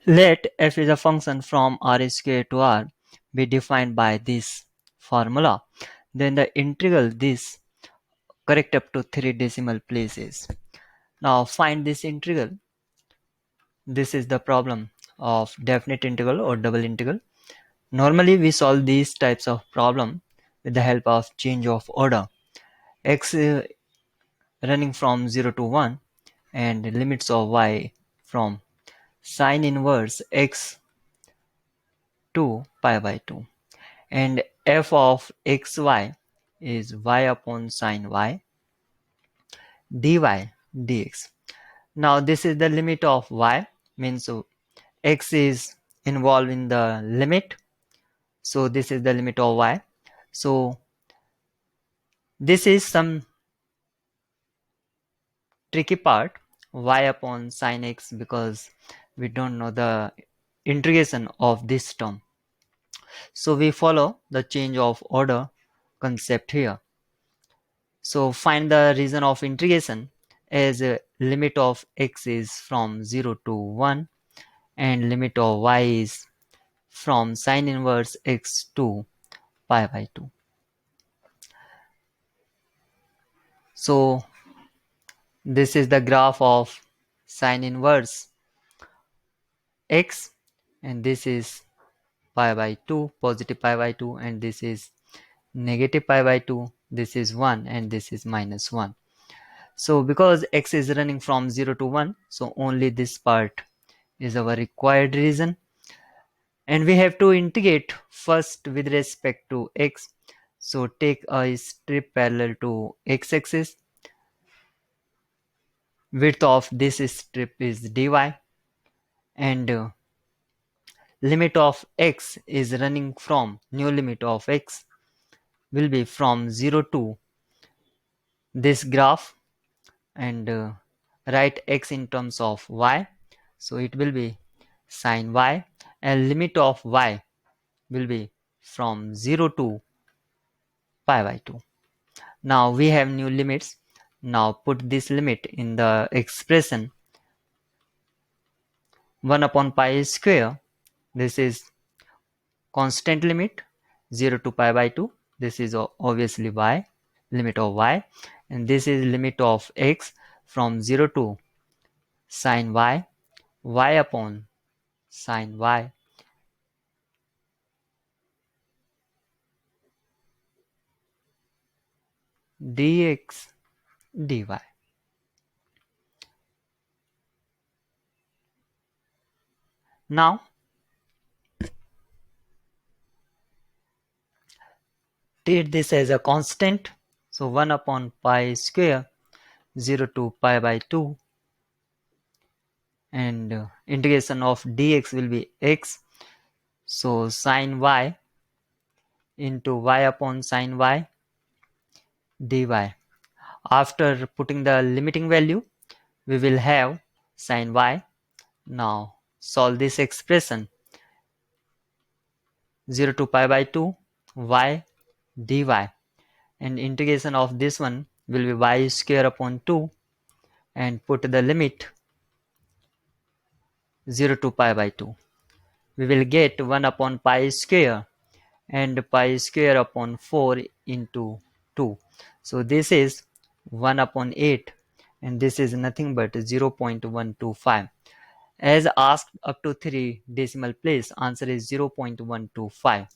Let f is a function from r square to r be defined by this formula. Then the integral this correct up to 3 decimal places. Now find this integral. This is the problem of definite integral or double integral. Normally we solve these types of problem with the help of change of order. X running from 0 to 1 and limits of y from sine inverse x to pi by 2, and f of xy is y upon sine y dy dx. Now this is the limit of y, means x is involved in the limit, so this is the limit of y. So this is some tricky part, y upon sine x, because we don't know the integration of this term. So we follow the change of order concept here. So find the reason of integration as limit of x is from 0 to 1 and limit of y is from sine inverse x to pi by 2. So this is the graph of sine inverse x, and this is pi by 2, positive pi by 2, and this is negative pi by 2, this is 1, and this is minus 1. So because x is running from 0 to 1, so only this part is our required reason, and we have to integrate first with respect to x. So take a strip parallel to x-axis. Width of this strip is dy, and limit of x is running from, new limit of x will be from 0 to this graph, and write x in terms of y, so it will be sine y, and limit of y will be from 0 to pi by 2. Now we have new limits. Now put this limit in the expression 1 upon pi square. This is constant limit 0 to pi by 2. This is obviously y, limit of y, and this is limit of x from 0 to sine y, y upon sine y dx dy. Now treat this as a constant, so 1 upon pi square 0 to pi by 2, and integration of dx will be x, so sine y into y upon sine y dy. After putting the limiting value, we will have sine y. Now solve this expression 0 to pi by 2 y dy, and integration of this one will be y square upon 2, and put the limit 0 to pi by 2. We will get 1 upon pi square and pi square upon 4 into 2. So this is 1 upon 8, and this is nothing but 0.125. As asked up to 3 decimal place, answer is 0.125.